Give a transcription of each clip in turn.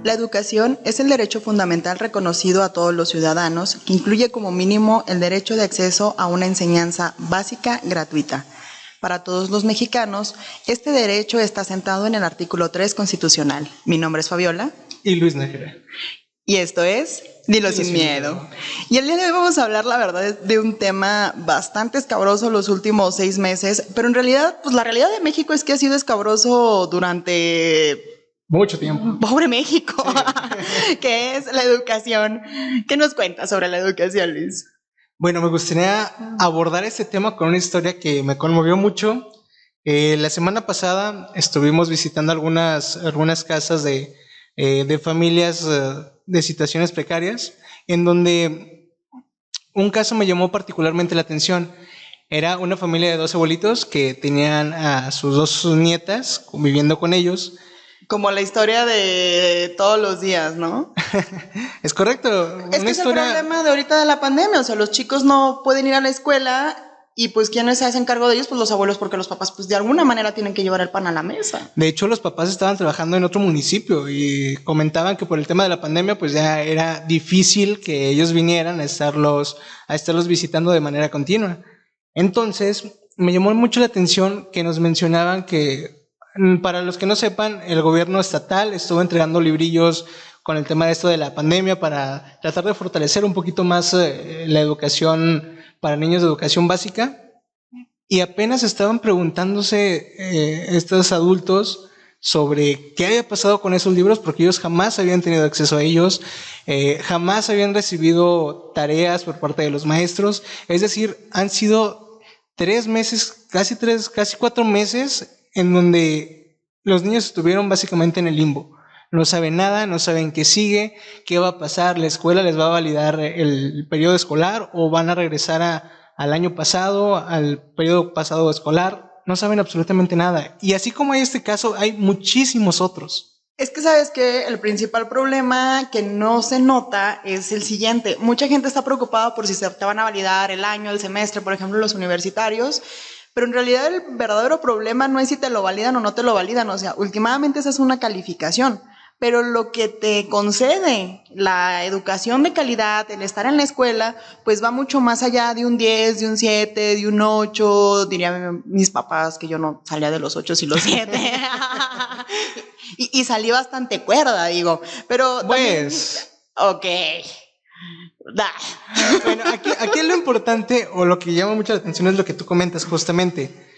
La educación es el derecho fundamental reconocido a todos los ciudadanos, que incluye como mínimo el derecho de acceso a una enseñanza básica gratuita. Para todos los mexicanos, este derecho está sentado en el artículo 3 constitucional. Mi nombre es Fabiola. Y Luis Nájera. Y esto es Dilo sin miedo. Y el día de hoy vamos a hablar, la verdad, de un tema bastante escabroso los últimos 6 meses, pero en realidad, pues la realidad de México es que ha sido escabroso durante mucho tiempo. Pobre México, sí. Que es la educación. ¿Qué nos cuentas sobre la educación, Luis? Bueno, me gustaría abordar este tema con una historia que me conmovió mucho. La semana pasada estuvimos visitando algunas casas de familias de situaciones precarias, en donde un caso me llamó particularmente la atención. Era una familia de 2 abuelitos que tenían a sus 2 nietas conviviendo con ellos. Como la historia de todos los días, ¿no? Es correcto. Es que es el problema de ahorita de la pandemia, o sea, los chicos no pueden ir a la escuela y pues ¿quiénes se hacen cargo de ellos? Pues los abuelos, porque los papás pues de alguna manera tienen que llevar el pan a la mesa. De hecho, los papás estaban trabajando en otro municipio y comentaban que por el tema de la pandemia pues ya era difícil que ellos vinieran a estarlos visitando de manera continua. Entonces, me llamó mucho la atención que nos mencionaban que, para los que no sepan, el gobierno estatal estuvo entregando librillos con el tema de esto de la pandemia para tratar de fortalecer un poquito más la educación para niños de educación básica, y apenas estaban preguntándose estos adultos sobre qué había pasado con esos libros, porque ellos jamás habían tenido acceso a ellos, jamás habían recibido tareas por parte de los maestros. Es decir, han sido 3 meses, casi 4 meses en donde los niños estuvieron básicamente en el limbo. No saben nada, no saben qué sigue, qué va a pasar, la escuela les va a validar el periodo escolar o van a regresar al año pasado, al periodo pasado escolar. No saben absolutamente nada. Y así como hay este caso, hay muchísimos otros. Es que sabes que el principal problema que no se nota es el siguiente. Mucha gente está preocupada por si se te van a validar el año, el semestre, por ejemplo, los universitarios. Pero en realidad el verdadero problema no es si te lo validan o no te lo validan. O sea, últimamente esa es una calificación. Pero lo que te concede la educación de calidad, el estar en la escuela, pues va mucho más allá de un 10, de un 7, de un 8. Dirían mis papás que yo no salía de los 8 y los 7. y salí bastante cuerda, digo. Pero pues... También, ok. Bueno, aquí lo importante o lo que llama mucho la atención es lo que tú comentas justamente.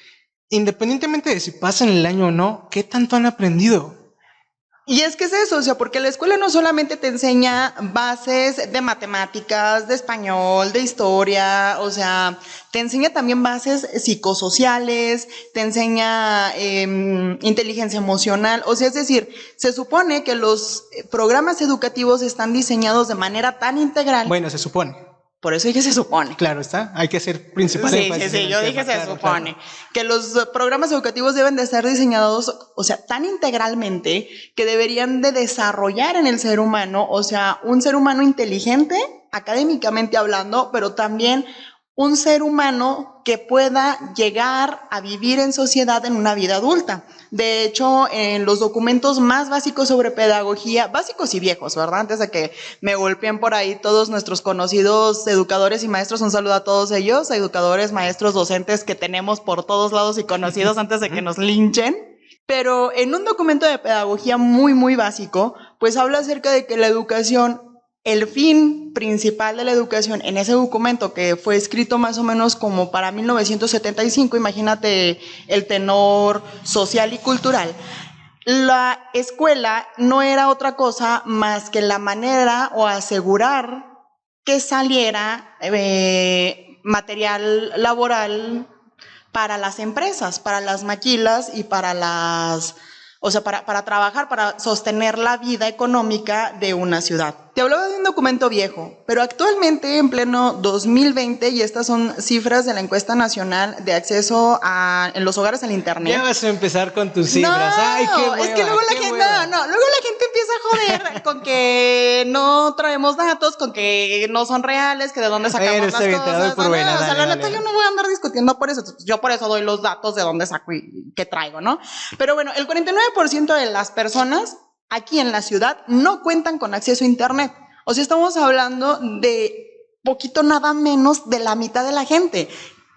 Independientemente de si pasan el año o no, ¿qué tanto han aprendido? Y es que es eso, o sea, porque la escuela no solamente te enseña bases de matemáticas, de español, de historia, o sea, te enseña también bases psicosociales, te enseña inteligencia emocional, o sea, es decir, se supone que los programas educativos están diseñados de manera tan integral. Bueno, se supone. Por eso dije se supone. Claro está, hay que hacer principal énfasis. Sí, yo dije se supone. Claro. Que los programas educativos deben de estar diseñados, o sea, tan integralmente que deberían de desarrollar en el ser humano, o sea, un ser humano inteligente, académicamente hablando, pero también un ser humano que pueda llegar a vivir en sociedad en una vida adulta. De hecho, en los documentos más básicos sobre pedagogía, básicos y viejos, ¿verdad? Antes de que me golpeen por ahí todos nuestros conocidos educadores y maestros, un saludo a todos ellos, educadores, maestros, docentes que tenemos por todos lados y conocidos antes de que nos linchen. Pero en un documento de pedagogía muy, muy básico, pues habla acerca de que la educación, el fin principal de la educación en ese documento que fue escrito más o menos como para 1975, imagínate el tenor social y cultural, la escuela no era otra cosa más que la manera o asegurar que saliera material laboral para las empresas, para las maquilas y para las... O sea, para trabajar, para sostener la vida económica de una ciudad. Te hablaba de un documento viejo, pero actualmente en pleno 2020, y estas son cifras de la encuesta nacional de acceso en los hogares al internet. Ya vas a empezar con tus cifras. No, ay, qué hueva, es que luego la gente, luego la gente empieza a joder con que no traemos datos, con que no son reales, que de dónde sacamos las cosas. Por buena, o sea, la neta dale. Yo no voy a andar discutiendo por eso. Yo por eso doy los datos de dónde saco y qué traigo, ¿no? Pero bueno, el 49% de las personas aquí en la ciudad no cuentan con acceso a internet. O sea, estamos hablando de poquito nada menos de la mitad de la gente.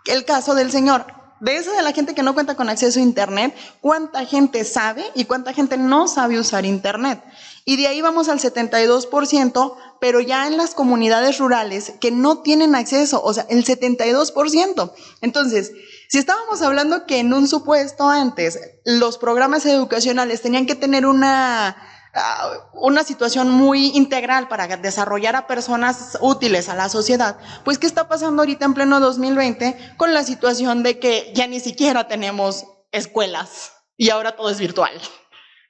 El caso del señor, de esa de la gente que no cuenta con acceso a internet, ¿cuánta gente sabe y cuánta gente no sabe usar internet? Y de ahí vamos al 72%, pero ya en las comunidades rurales que no tienen acceso, o sea, el 72%. Entonces, si estábamos hablando que en un supuesto antes los programas educacionales tenían que tener una situación muy integral para desarrollar a personas útiles a la sociedad, pues ¿qué está pasando ahorita en pleno 2020 con la situación de que ya ni siquiera tenemos escuelas y ahora todo es virtual?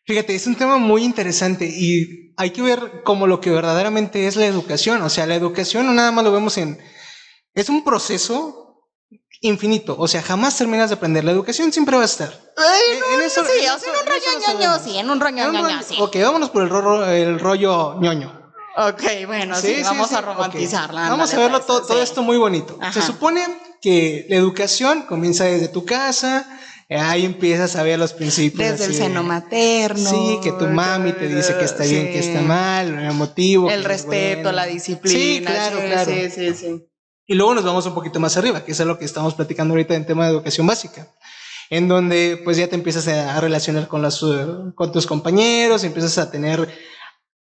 Fíjate, es un tema muy interesante y hay que ver como lo que verdaderamente es la educación. O sea, la educación no nada más lo vemos es un proceso infinito, o sea, jamás terminas de aprender. La educación siempre va a estar. En un rollo ñoño, sí. Ok, vámonos por el rollo ñoño. Ok, bueno, sí, vamos a romantizarla. Okay. Vamos a verlo todo esto muy bonito. Ajá. Se supone que la educación comienza desde tu casa. Ahí empiezas a ver los principios. Desde el seno materno. Sí, que tu mami te dice que está bien, que está mal, el motivo. El respeto, bueno. La disciplina. Sí, claro. Sí. Y luego nos vamos un poquito más arriba, que es lo que estamos platicando ahorita en tema de educación básica, en donde pues ya te empiezas a relacionar con tus compañeros,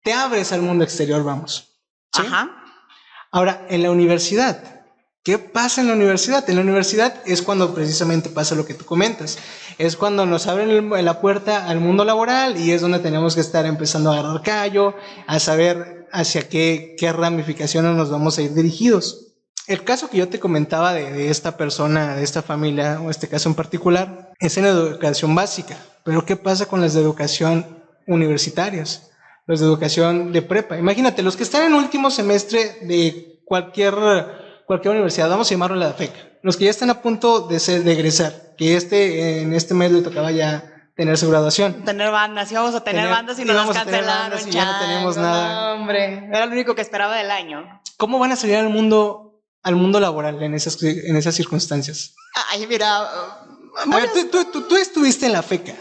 te abres al mundo exterior, vamos. ¿Sí? Ajá. Ahora, en la universidad, ¿qué pasa en la universidad? En la universidad es cuando precisamente pasa lo que tú comentas. Es cuando nos abren la puerta al mundo laboral y es donde tenemos que estar empezando a agarrar callo, a saber hacia qué ramificaciones nos vamos a ir dirigidos. El caso que yo te comentaba de esta persona, de esta familia, o este caso en particular, es en la educación básica. Pero ¿qué pasa con las de educación universitarias? Los de educación de prepa. Imagínate, los que están en último semestre de cualquier universidad, vamos a llamarlo la FECA, los que ya están a punto de egresar, que en este mes le tocaba ya tener su graduación. Tener bandas, íbamos a tener bandas y nos las cancelaron. Y ya no tenemos nada. No, hombre, era lo único que esperaba del año. ¿Cómo van a salir al mundo laboral en esas circunstancias? Ay, mira. A ver, tú estuviste en la FECA.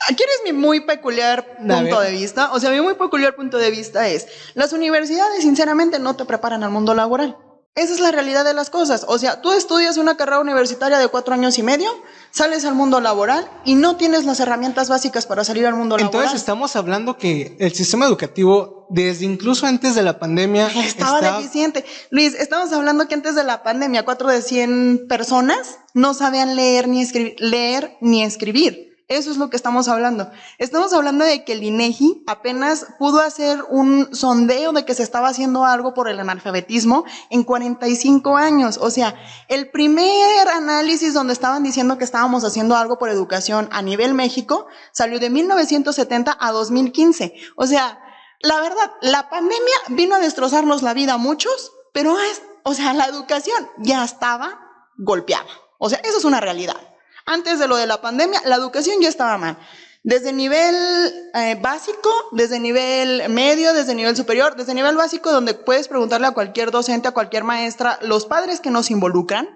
Aquí eres mi muy peculiar punto de vista. O sea, mi muy peculiar punto de vista es: las universidades, sinceramente, no te preparan al mundo laboral. Esa es la realidad de las cosas. O sea, tú estudias una carrera universitaria de 4 años y medio, sales al mundo laboral y no tienes las herramientas básicas para salir al mundo laboral. Entonces estamos hablando que el sistema educativo, desde incluso antes de la pandemia, estaba deficiente. Luis, estamos hablando que antes de la pandemia 4 de 100 personas no sabían leer ni escribir. Eso es lo que estamos hablando. Estamos hablando de que el INEGI apenas pudo hacer un sondeo de que se estaba haciendo algo por el analfabetismo en 45 años. O sea, el primer análisis donde estaban diciendo que estábamos haciendo algo por educación a nivel México salió de 1970 a 2015. O sea, la verdad, la pandemia vino a destrozarnos la vida a muchos, pero la educación ya estaba golpeada. O sea, eso es una realidad. Antes de lo de la pandemia, la educación ya estaba mal. Desde nivel básico, desde nivel medio, desde nivel superior, desde nivel básico, donde puedes preguntarle a cualquier docente, a cualquier maestra, los padres que nos involucran.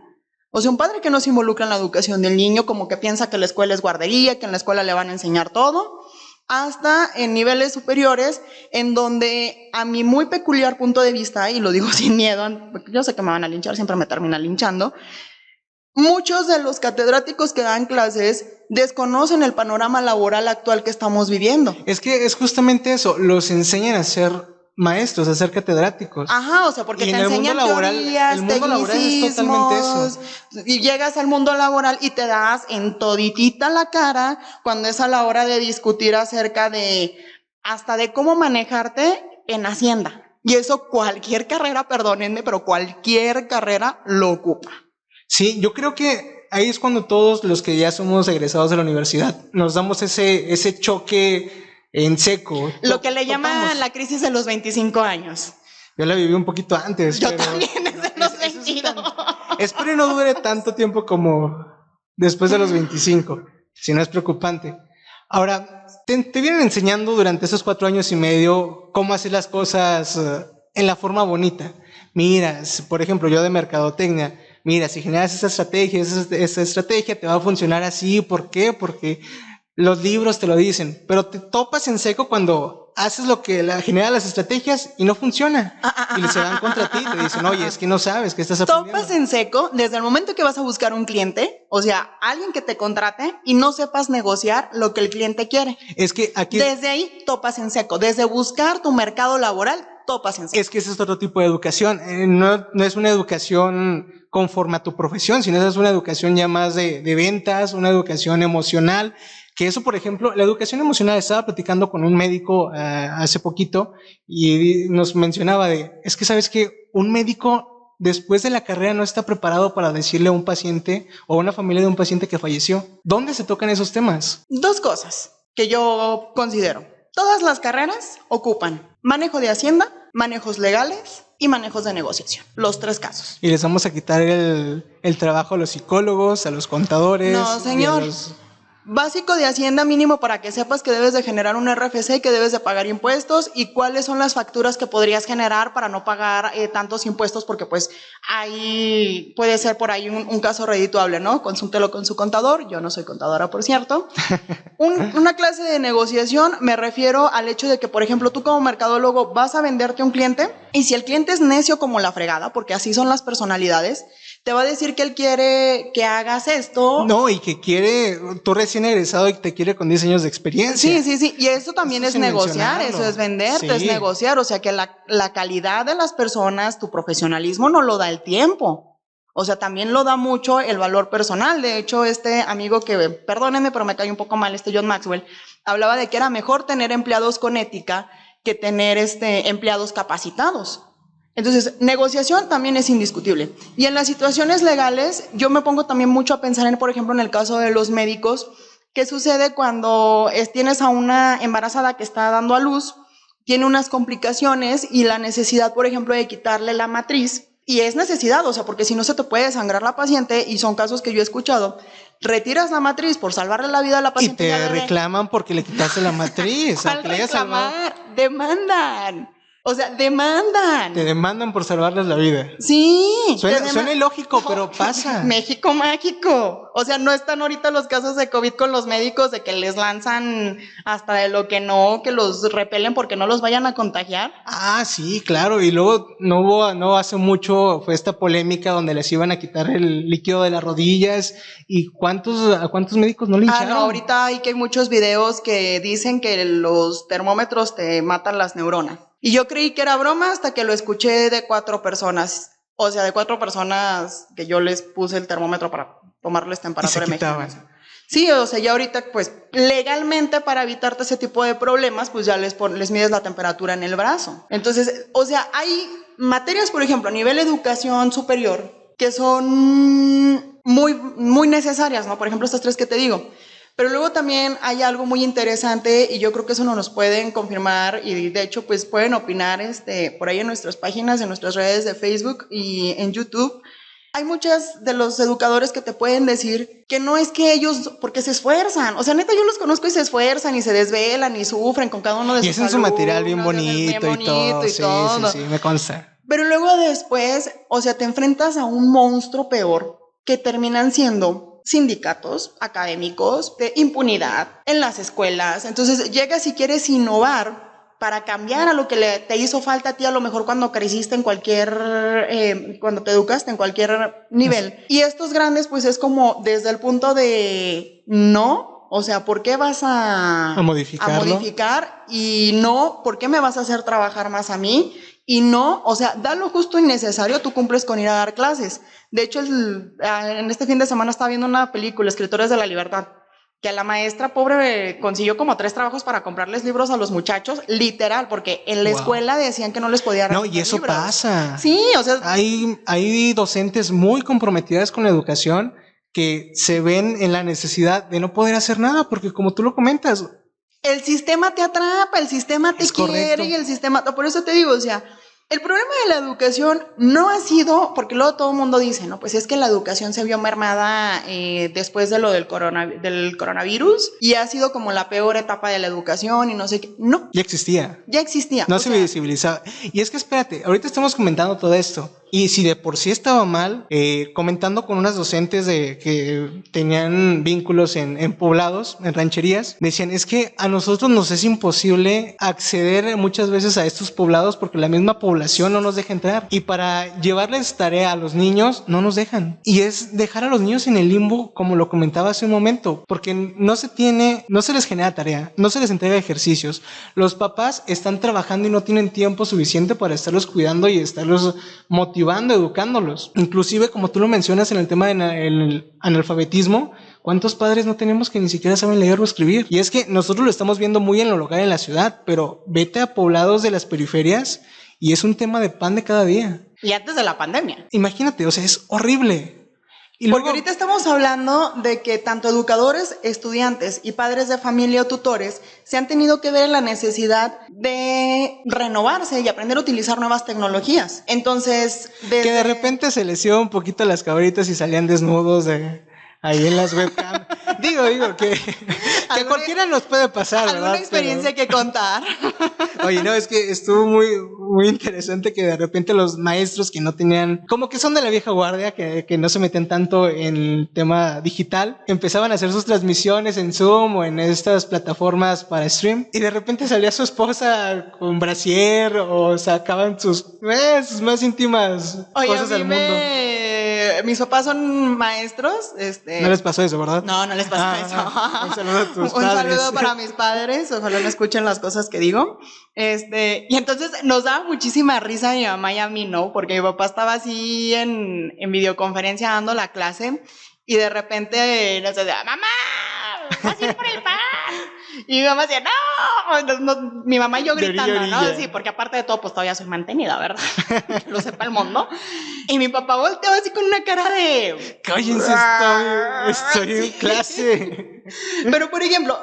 O sea, un padre que no se involucra en la educación del niño, como que piensa que la escuela es guardería, que en la escuela le van a enseñar todo, hasta en niveles superiores, en donde a mi muy peculiar punto de vista, y lo digo sin miedo, porque yo sé que me van a linchar, siempre me terminan linchando, muchos de los catedráticos que dan clases desconocen el panorama laboral actual que estamos viviendo. Es que es justamente eso, los enseñan a ser maestros, a ser catedráticos. Ajá, o sea, porque te enseñan teorías, tecnicismos, y llegas al mundo laboral y te das en toditita la cara cuando es a la hora de discutir acerca de hasta de cómo manejarte en Hacienda. Y eso cualquier carrera, perdónenme, pero cualquier carrera lo ocupa. Sí, yo creo que ahí es cuando todos los que ya somos egresados de la universidad nos damos ese choque en seco. Lo que le llaman la crisis de los 25 años. Yo la viví un poquito antes. Yo también desde los 22. Espero que no dure tanto tiempo como después de los 25, si no es preocupante. Ahora, te vienen enseñando durante esos 4 años y medio cómo hacer las cosas en la forma bonita. Mira, por ejemplo, yo de mercadotecnia, mira, si generas esa estrategia te va a funcionar así. ¿Por qué? Porque los libros te lo dicen, pero te topas en seco cuando haces lo que genera las estrategias y no funciona. Y se van contra ti y te dicen, oye, es que no sabes qué estás aprendiendo. Topas en seco desde el momento que vas a buscar un cliente, o sea, alguien que te contrate y no sepas negociar lo que el cliente quiere. Es que aquí... Desde ahí topas en seco, desde buscar tu mercado laboral, topas en seco. Es que ese es otro tipo de educación. No es una educación conforme a tu profesión, sino es una educación ya más de ventas, una educación emocional. Que eso, por ejemplo, la educación emocional, estaba platicando con un médico hace poquito y nos mencionaba es que sabes que un médico después de la carrera no está preparado para decirle a un paciente o a una familia de un paciente que falleció. ¿Dónde se tocan esos temas? Dos cosas que yo considero. Todas las carreras ocupan manejo de hacienda, manejos legales y manejos de negociación. Los 3 casos. Y les vamos a quitar el trabajo a los psicólogos, a los contadores. No, señor. Básico de hacienda mínimo para que sepas que debes de generar un RFC, que debes de pagar impuestos y cuáles son las facturas que podrías generar para no pagar tantos impuestos, porque pues ahí puede ser por ahí un caso redituable, ¿no? Consúltelo con su contador. Yo no soy contadora, por cierto. Una clase de negociación me refiero al hecho de que, por ejemplo, tú como mercadólogo vas a venderte a un cliente y si el cliente es necio como la fregada, porque así son las personalidades, te va a decir que él quiere que hagas esto. No, y que quiere, tú recién egresado y te quiere con 10 años de experiencia. Sí. Y eso también es negociar, eso es venderte, es negociar. O sea que la calidad de las personas, tu profesionalismo no lo da el tiempo. O sea, también lo da mucho el valor personal. De hecho, este amigo que, perdónenme, pero me cae un poco mal, John Maxwell, hablaba de que era mejor tener empleados con ética que tener empleados capacitados. Entonces, negociación también es indiscutible. Y en las situaciones legales, yo me pongo también mucho a pensar por ejemplo, en el caso de los médicos, ¿qué sucede cuando tienes a una embarazada que está dando a luz, tiene unas complicaciones y la necesidad, por ejemplo, de quitarle la matriz? Y es necesidad, o sea, porque si no se te puede sangrar la paciente, y son casos que yo he escuchado, retiras la matriz por salvarle la vida a la paciente. Y te reclaman porque le quitaste la matriz. Al reclamar, demandan. O sea, demandan. Te demandan por salvarles la vida. Sí. Suena ilógico, pero pasa. México mágico. O sea, no están ahorita los casos de COVID con los médicos de que les lanzan hasta de lo que no, que los repelen porque no los vayan a contagiar. Ah, sí, claro. Y luego no hace mucho fue esta polémica donde les iban a quitar el líquido de las rodillas. ¿Y a cuántos médicos no le hincharon? No, ahorita hay muchos videos que dicen que los termómetros te matan las neuronas. Y yo creí que era broma hasta que lo escuché de 4 personas. O sea, de 4 personas que yo les puse el termómetro para tomarles temperatura. Y se quitaban. Sí, o sea, ya ahorita, pues, legalmente para evitarte ese tipo de problemas, pues ya les mides la temperatura en el brazo. Entonces, o sea, hay materias, por ejemplo, a nivel educación superior, que son muy, muy necesarias, ¿no? Por ejemplo, estas 3 que te digo. Pero luego también hay algo muy interesante y yo creo que eso nos pueden confirmar y de hecho pues pueden opinar por ahí en nuestras páginas, en nuestras redes de Facebook y en YouTube. Hay muchos de los educadores que te pueden decir que no es que ellos, porque se esfuerzan. O sea, neta, yo los conozco y se esfuerzan y se desvelan y sufren con cada uno de sus alumnos. Y hacen su material bien bonito y todo. Sí, me consta. Pero luego después, o sea, te enfrentas a un monstruo peor que terminan siendo sindicatos académicos, de impunidad en las escuelas. Entonces llegas y quieres innovar para cambiar a lo que te hizo falta a ti a lo mejor cuando creciste cuando te educaste en cualquier nivel. Y estos grandes pues es como desde el punto de no, o sea, ¿por qué vas a modificar? Y no, ¿por qué me vas a hacer trabajar más a mí? Y no, o sea, da lo justo y necesario, tú cumples con ir a dar clases. De hecho, en este fin de semana estaba viendo una película, Escritores de la Libertad, que a la maestra pobre consiguió como 3 trabajos para comprarles libros a los muchachos, literal, porque en la escuela decían que no les podía dar libros. No, y eso pasa. Sí, o sea. Hay docentes muy comprometidas con la educación que se ven en la necesidad de no poder hacer nada, porque como tú lo comentas, el sistema te atrapa, el sistema te quiere y el sistema, por eso te digo, o sea, el problema de la educación no ha sido, porque luego todo el mundo dice, no, pues es que la educación se vio mermada después de lo del coronavirus y ha sido como la peor etapa de la educación y no sé qué, no. Ya existía. Ya existía. No se visibilizaba. Y es que espérate, ahorita estamos comentando todo esto, Y si de por sí estaba mal, comentando con unas docentes que tenían vínculos en poblados, en rancherías, decían, es que a nosotros nos es imposible acceder muchas veces a estos poblados porque la misma población no nos deja entrar. Y para llevarles tarea a los niños, no nos dejan. Y es dejar a los niños en el limbo, como lo comentaba hace un momento, porque no se les genera tarea, no se les entrega ejercicios. Los papás están trabajando y no tienen tiempo suficiente para estarlos cuidando y estarlos motivando, educándolos. Inclusive, como tú lo mencionas en el tema del analfabetismo, ¿cuántos padres no tenemos que ni siquiera saben leer o escribir? Y es que nosotros lo estamos viendo muy en lo local en la ciudad, pero vete a poblados de las periferias y es un tema de pan de cada día. Y antes de la pandemia. Imagínate, o sea, es horrible. Y porque ahorita estamos hablando de que tanto educadores, estudiantes y padres de familia o tutores se han tenido que ver en la necesidad de renovarse y aprender a utilizar nuevas tecnologías. Entonces, que de repente se les iba un poquito las cabritas y salían desnudos ahí en las webcam. digo que cualquiera nos puede pasar, ¿verdad? ¿Alguna experiencia que contar? Oye, no, es que estuvo muy, muy interesante que de repente los maestros que no tenían, como que son de la vieja guardia, que no se metían tanto en el tema digital, empezaban a hacer sus transmisiones en Zoom o en estas plataformas para stream, y de repente salía su esposa con brasier o sacaban sus más íntimas cosas del mundo. Mis papás son maestros. No les pasó eso, ¿verdad? No les pasó eso. Un saludo a tus padres. Un saludo para mis padres. Ojalá no escuchen las cosas que digo. Y entonces nos daba muchísima risa a mi mamá y a mí, ¿no? Porque mi papá estaba así en videoconferencia dando la clase y de repente nos decía, ¡mamá! ¡Vas a ir por el pan! Y mi mamá decía, no, mi mamá y yo gritando, ¿no? Sí, porque aparte de todo, pues todavía soy mantenida, ¿verdad? Que lo sepa el mundo. Y mi papá volteó así con una cara de... Cállense, estoy en clase. Pero, por ejemplo,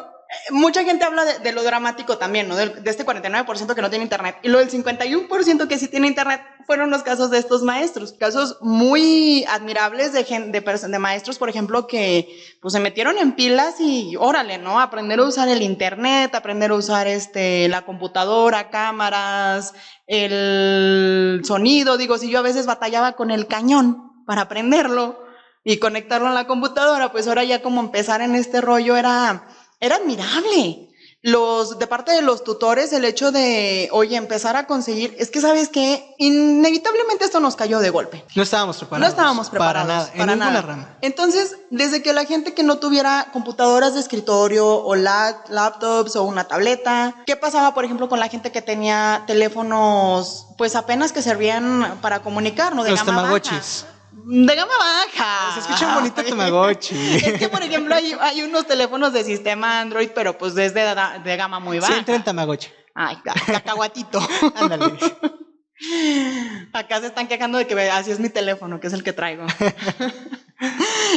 mucha gente habla de lo dramático también, ¿no? De este 49% que no tiene internet. Y lo del 51% que sí tiene internet fueron los casos de estos maestros. Casos muy admirables de maestros, por ejemplo, que pues se metieron en pilas y órale, ¿no? Aprender a usar el internet, aprender a usar la computadora, cámaras, el sonido. Digo, si yo a veces batallaba con el cañón para aprenderlo y conectarlo a la computadora, pues ahora ya como empezar en este rollo era admirable. De parte de los tutores, el hecho de, oye, empezar a conseguir, es que ¿sabes qué? Inevitablemente esto nos cayó de golpe. No estábamos preparados. Para nada, en ninguna rama. Entonces, desde que la gente que no tuviera computadoras de escritorio o laptops o una tableta, ¿qué pasaba, por ejemplo, con la gente que tenía teléfonos, pues apenas que servían para comunicar, ¿no? De los gama tamagotchis. baja. De gama baja. Se escucha bonito Tamagotchi. Es que, por ejemplo, hay unos teléfonos de sistema Android, pero pues desde de gama muy baja. Sí, entra en Tamagotchi. Ay, cacahuatito. Ándale. Acá se están quejando de que así es mi teléfono, que es el que traigo.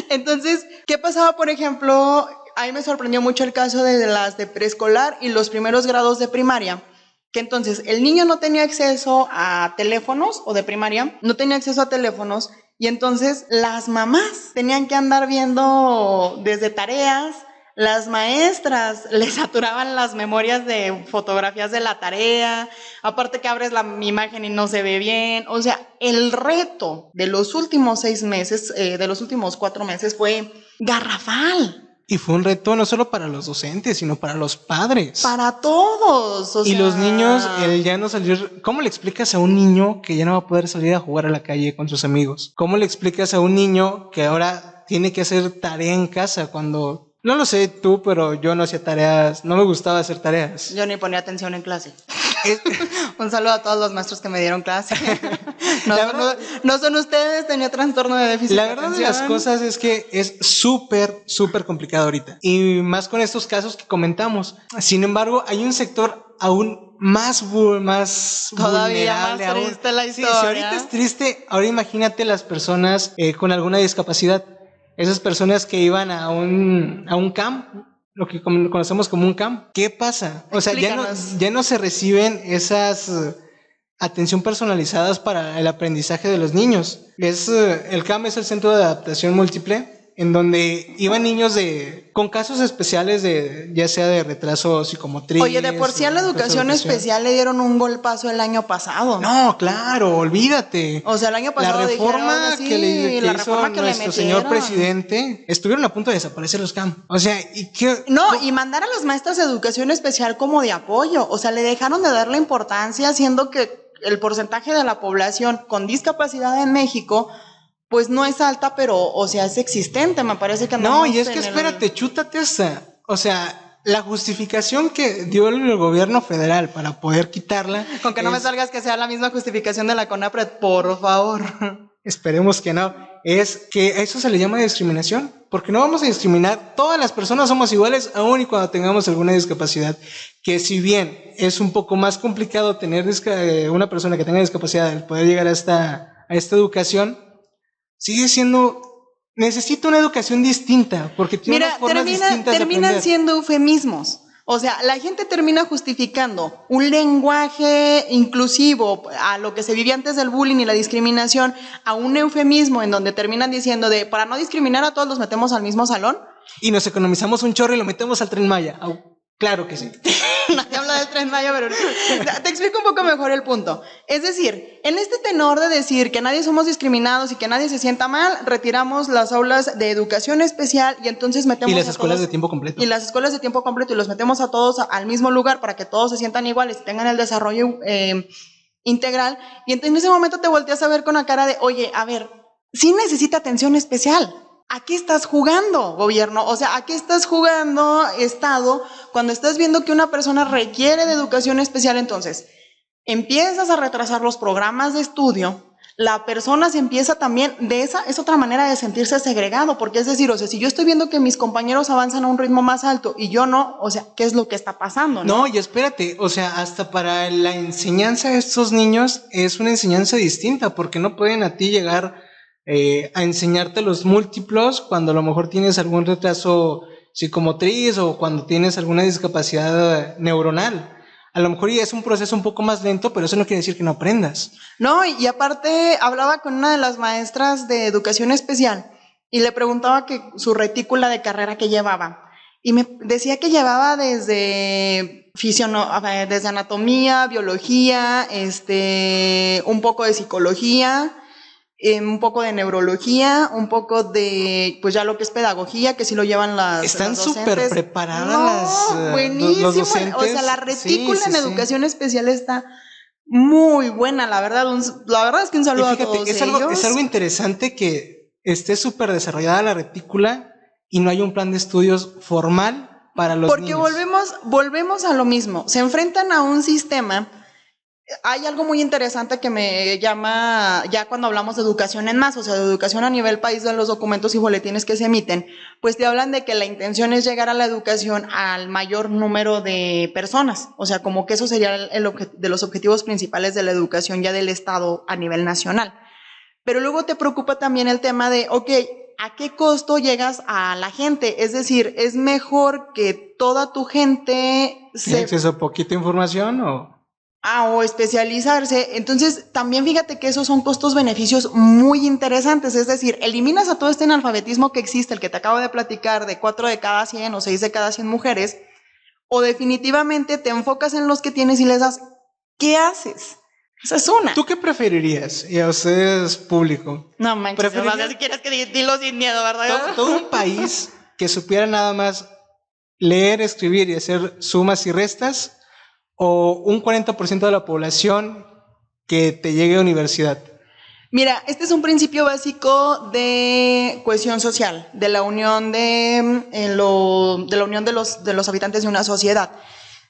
Entonces, ¿qué pasaba, por ejemplo? A mí me sorprendió mucho el caso de las de preescolar y los primeros grados de primaria. Que entonces el niño no tenía acceso a teléfonos, o de primaria, no tenía acceso a teléfonos, y entonces las mamás tenían que andar viendo desde tareas, las maestras les saturaban las memorias de fotografías de la tarea, aparte que abres la imagen y no se ve bien. O sea, el reto de los últimos 6 meses, de los últimos 4 meses fue garrafal. Y fue un reto no solo para los docentes, sino para los padres. Para todos. O sea... Y los niños, el ya no salir... ¿Cómo le explicas a un niño que ya no va a poder salir a jugar a la calle con sus amigos? ¿Cómo le explicas a un niño que ahora tiene que hacer tarea en casa cuando... No lo sé tú, pero yo no hacía tareas, no me gustaba hacer tareas. Yo ni ponía atención en clase. Un saludo a todos los maestros que me dieron clase. No son ustedes, tenía trastorno de déficit de atención. La verdad de las cosas es que es súper, súper complicado ahorita. Y más con estos casos que comentamos. Sin embargo, hay un sector aún más todavía vulnerable. Más triste la historia. Sí, si ahorita es triste, ahora imagínate las personas con alguna discapacidad. Esas personas que iban a un camp, lo que conocemos como un camp. ¿Qué pasa? O sea, ya no se reciben esas atención personalizadas para el aprendizaje de los niños. El CAM es el Centro de Adaptación Múltiple. en donde iban niños con casos especiales de, ya sea de retraso psicomotriz. Oye, de por sí a la educación especial le dieron un golpazo el año pasado. No, claro, olvídate. O sea, el año pasado la reforma dijeron, que la hizo reforma que nuestro señor presidente, estuvieron a punto de desaparecer los CAM. O sea, y mandar a las maestras de educación especial como de apoyo. O sea, le dejaron de darle importancia, siendo que el porcentaje de la población con discapacidad en México pues no es alta, pero, o sea, es existente, me parece que no, y es que espérate, chútate esa. O sea, la justificación que dio el gobierno federal para poder quitarla. Con que no me salgas que sea la misma justificación de la CONAPRED, por favor. Esperemos que no. Es que a eso se le llama discriminación, porque no vamos a discriminar. Todas las personas somos iguales, aun y cuando tengamos alguna discapacidad. Que si bien es un poco más complicado tener una persona que tenga discapacidad, el poder llegar a esta educación, sigue siendo, necesita una educación distinta, porque tiene unas formas distintas de aprender. Terminan siendo eufemismos. O sea, la gente termina justificando un lenguaje inclusivo a lo que se vivía antes del bullying y la discriminación, a un eufemismo en donde terminan diciendo para no discriminar a todos los metemos al mismo salón. Y nos economizamos un chorro y lo metemos al Tren Maya. Claro que sí. Nadie habla del Tren Maya, pero te explico un poco mejor el punto. Es decir, en este tenor de decir que nadie somos discriminados y que nadie se sienta mal, retiramos las aulas de educación especial y entonces metemos y las escuelas de tiempo completo. Y las escuelas de tiempo completo y los metemos a todos al mismo lugar para que todos se sientan iguales y tengan el desarrollo integral. Y entonces en ese momento te volteas a ver con la cara de, oye, a ver, sí necesita atención especial. ¿A qué estás jugando, gobierno? O sea, ¿a qué estás jugando, Estado, cuando estás viendo que una persona requiere de educación especial? Entonces, empiezas a retrasar los programas de estudio, la persona se empieza también, es otra manera de sentirse segregado, porque es decir, o sea, si yo estoy viendo que mis compañeros avanzan a un ritmo más alto y yo no, o sea, ¿qué es lo que está pasando? No, y espérate, o sea, hasta para la enseñanza de estos niños es una enseñanza distinta, porque no pueden a ti llegar a enseñarte los múltiplos cuando a lo mejor tienes algún retraso psicomotriz o cuando tienes alguna discapacidad neuronal. A lo mejor ya es un proceso un poco más lento, pero eso no quiere decir que no aprendas. No, y aparte hablaba con una de las maestras de educación especial y le preguntaba que su retícula de carrera que llevaba. Y me decía que llevaba desde anatomía, biología, un poco de psicología, un poco de neurología, un poco de, pues ya lo que es pedagogía, que sí lo llevan las Están docentes. súper preparadas buenísimo. los docentes. O sea, la retícula en educación especial está muy buena, la verdad. La verdad es que un saludo a todos es algo interesante que esté súper desarrollada la retícula y no hay un plan de estudios formal para los niños. Porque volvemos a lo mismo. Se enfrentan a un sistema. Hay algo muy interesante que me llama, ya cuando hablamos de educación en masa, o sea, de educación a nivel país, de los documentos y boletines que se emiten, pues te hablan de que la intención es llegar a la educación al mayor número de personas, o sea, como que eso sería de los objetivos principales de la educación ya del Estado a nivel nacional. Pero luego te preocupa también el tema de, ok, ¿a qué costo llegas a la gente? Es decir, ¿es mejor que toda tu gente ¿Tiene acceso a poquita información o especializarse? Entonces, también fíjate que esos son costos-beneficios muy interesantes. Es decir, eliminas a todo este analfabetismo que existe, el que te acabo de platicar, de 4 de cada 100 o 6 de cada 100 mujeres, o definitivamente te enfocas en los que tienes y les das, ¿qué haces? Esa es una. ¿Tú qué preferirías? Y a ustedes, público. No manches, si quieres que dilo sin miedo, ¿verdad? Todo un país que supiera nada más leer, escribir y hacer sumas y restas, o un 40% de la población que te llegue a universidad. Mira, este es un principio básico de cohesión social, de la unión de los habitantes de una sociedad.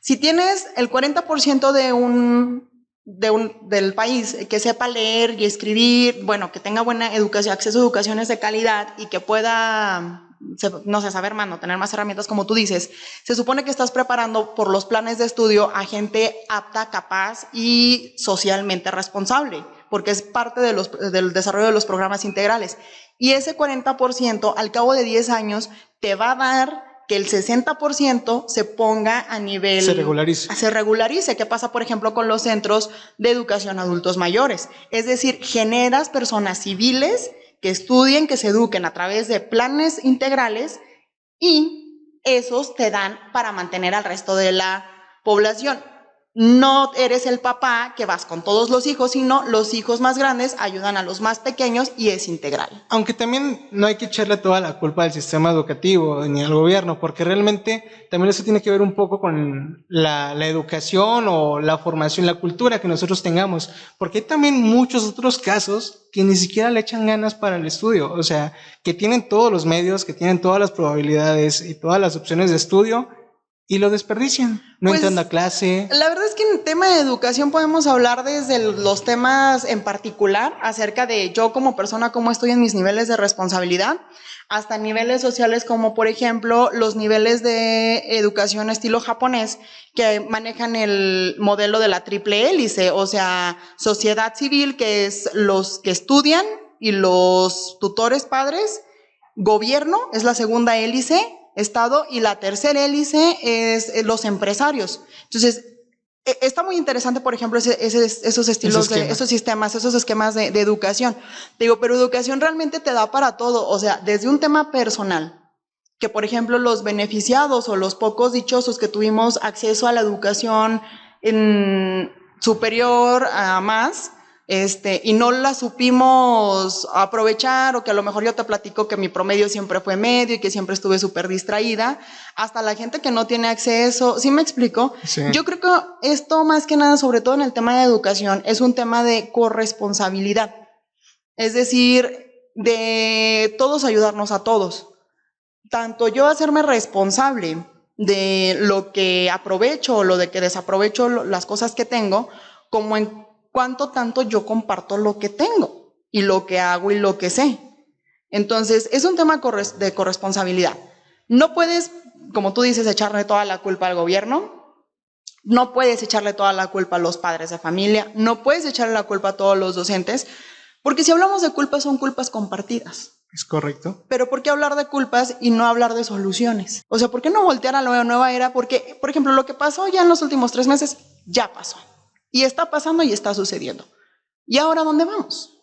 Si tienes el 40% del país que sepa leer y escribir, bueno, que tenga buena educación, acceso a educaciones de calidad y que pueda, no sé, saber más, no tener más herramientas como tú dices, se supone que estás preparando por los planes de estudio a gente apta, capaz y socialmente responsable, porque es parte del desarrollo de los programas integrales. Y ese 40% al cabo de 10 años te va a dar que el 60% se ponga a nivel... Se regularice. Se regularice. ¿Qué pasa, por ejemplo, con los centros de educación a adultos mayores? Es decir, generas personas civiles que estudien, que se eduquen a través de planes integrales y esos te dan para mantener al resto de la población. No eres el papá que vas con todos los hijos, sino los hijos más grandes ayudan a los más pequeños y es integral. Aunque también no hay que echarle toda la culpa al sistema educativo ni al gobierno, porque realmente también eso tiene que ver un poco con la educación o la formación, la cultura que nosotros tengamos, porque hay también muchos otros casos que ni siquiera le echan ganas para el estudio, o sea, que tienen todos los medios, que tienen todas las probabilidades y todas las opciones de estudio, y lo desperdician, no Pues, entran a clase. La verdad es que en tema de educación podemos hablar desde los temas en particular acerca de yo como persona, cómo estoy en mis niveles de responsabilidad, hasta niveles sociales como por ejemplo los niveles de educación estilo japonés que manejan el modelo de la triple hélice, o sea, sociedad civil, que es los que estudian y los tutores padres, gobierno es la segunda hélice, Estado, y la tercera hélice es los empresarios. Entonces, está muy interesante, por ejemplo, esos estilos, esos sistemas, esos esquemas de educación. Te digo, pero educación realmente te da para todo, o sea, desde un tema personal, que por ejemplo los beneficiados o los pocos dichosos que tuvimos acceso a la educación en superior a más, y no la supimos aprovechar, o que a lo mejor yo te platico que mi promedio siempre fue medio y que siempre estuve súper distraída, hasta la gente que no tiene acceso, ¿sí me explico? Sí. Yo creo que esto más que nada, sobre todo en el tema de educación, es un tema de corresponsabilidad, es decir, de todos ayudarnos a todos, tanto yo hacerme responsable de lo que aprovecho o lo de que desaprovecho las cosas que tengo, como en cuánto tanto yo comparto lo que tengo y lo que hago y lo que sé. Entonces, es un tema de corresponsabilidad. No puedes, como tú dices, echarle toda la culpa al gobierno, no puedes echarle toda la culpa a los padres de familia, no puedes echarle la culpa a todos los docentes, porque si hablamos de culpas, son culpas compartidas. Es correcto. Pero ¿por qué hablar de culpas y no hablar de soluciones? O sea, ¿por qué no voltear a la nueva era? Porque, por ejemplo, lo que pasó ya en los últimos 3 meses, ya pasó. Y está pasando y está sucediendo. ¿Y ahora dónde vamos?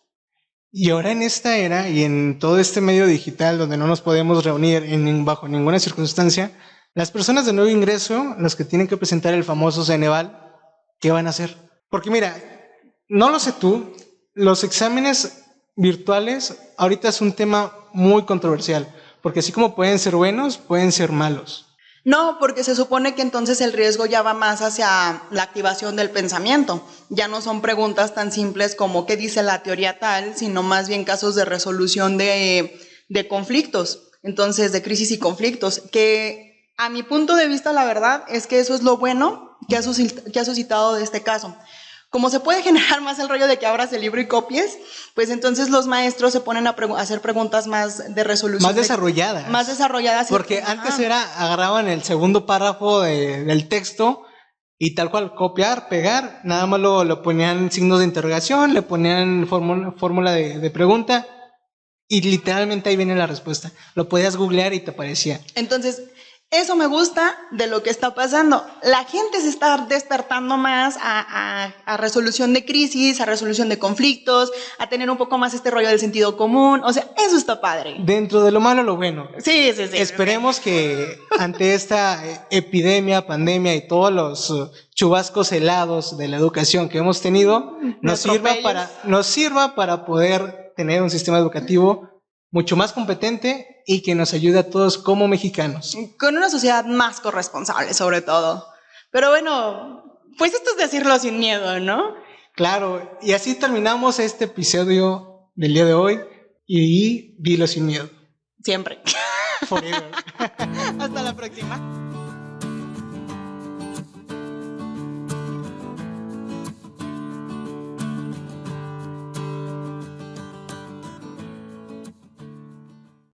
Y ahora en esta era y en todo este medio digital donde no nos podemos reunir bajo ninguna circunstancia, las personas de nuevo ingreso, los que tienen que presentar el famoso Ceneval, ¿qué van a hacer? Porque mira, no lo sé tú, los exámenes virtuales ahorita es un tema muy controversial, porque así como pueden ser buenos, pueden ser malos. No, porque se supone que entonces el riesgo ya va más hacia la activación del pensamiento. Ya no son preguntas tan simples como qué dice la teoría tal, sino más bien casos de resolución de conflictos, entonces de crisis y conflictos, que a mi punto de vista la verdad es que eso es lo bueno que ha suscitado de este caso. Como se puede generar más el rollo de que abras el libro y copies, pues entonces los maestros se ponen a hacer preguntas más de resolución. Más desarrolladas. Más desarrolladas. Porque antes agarraban el segundo párrafo del texto y tal cual, copiar, pegar, nada más lo ponían signos de interrogación, le ponían fórmula de pregunta y literalmente ahí viene la respuesta. Lo podías googlear y te aparecía. Entonces, eso me gusta de lo que está pasando. La gente se está despertando más a resolución de crisis, a resolución de conflictos, a tener un poco más este rollo del sentido común. O sea, eso está padre. Dentro de lo malo, lo bueno. Sí. Esperemos que ante esta epidemia, pandemia y todos los chubascos helados de la educación que hemos tenido, nos sirva para poder tener un sistema educativo mucho más competente y que nos ayude a todos como mexicanos. Con una sociedad más corresponsable, sobre todo. Pero bueno, pues esto es decirlo sin miedo, ¿no? Claro, y así terminamos este episodio del día de hoy y dilo sin miedo. Siempre. Forever. Hasta la próxima.